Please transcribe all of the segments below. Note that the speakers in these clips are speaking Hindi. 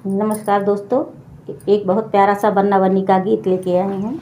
नमस्कार दोस्तों, एक बहुत प्यारा सा बन्ना बन्नी का गीत लेके आए हैं।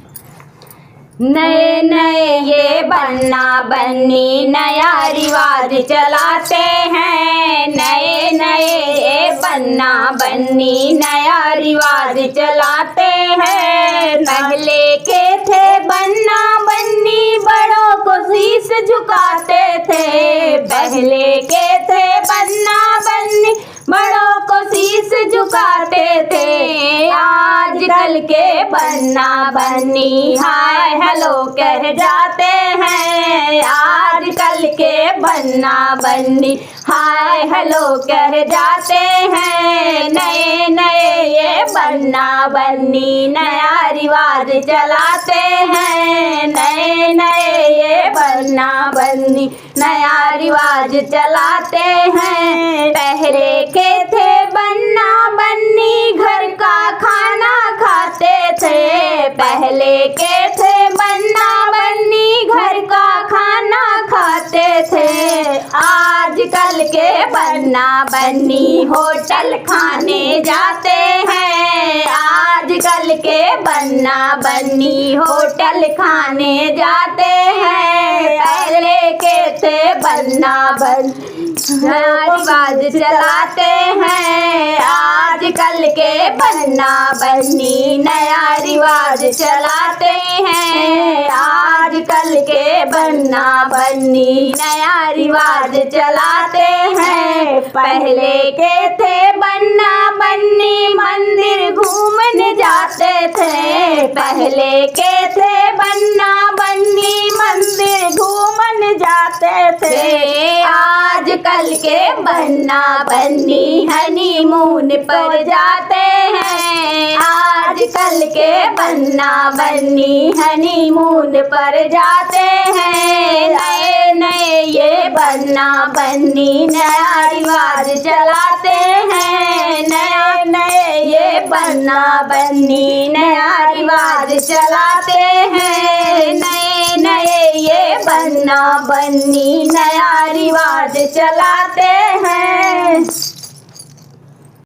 नए नए ये बन्ना बन्नी नया रिवाज चलाते हैं। नए नए ये बन्ना बन्नी नया रिवाज चलाते हैं। पहले के थे बन्ना बन्नी बड़ों को शीश झुकाते थे। पहले के थे बन्ना बन्नी बड़ों को शीश झुकाते थे। आजकल के बन्ना बन्नी हाय हेलो कह जाते हैं। आजकल के बन्ना बन्नी हाय हेलो कह जाते हैं। नए नए ये बन्ना बन्नी नया रिवाज चलाते हैं। नए नए ये बन्ना बन्नी नया रिवाज चलाते हैं। पहले के थे बन्ना बन्नी घर का खाना खाते थे। पहले के थे बन्ना बन्नी घर का खाना खाते थे। आजकल के बन्ना बन्नी होटल खाने जाते हैं। आजकल के बन्ना बन्नी होटल खाने जाते हैं। पहले के थे बन्ना बन्नी नया रिवाज चलाते हैं। आजकल के बन्ना बन्नी नया रिवाज चलाते हैं। आजकल के बन्ना बन्नी नया रिवाज चलाते हैं। पहले के थे बन्ना बन्नी मंदिर घूमने जाते थे। पहले के थे बन्ना बन्नी मंदिर घूमने जाते थे। आजकल के बन्ना बन्नी हनीमून पर जाते हैं। आजकल के बन्ना बन्नी हनीमून पर जाते हैं। नए नए ये बन्ना बन्नी नया रिवाज चलाते हैं। नए नए ये बन्ना बन्नी नया रिवाज चलाते हैं। नए नए ये बन्ना बन्नी नया रिवाज चलाते हैं।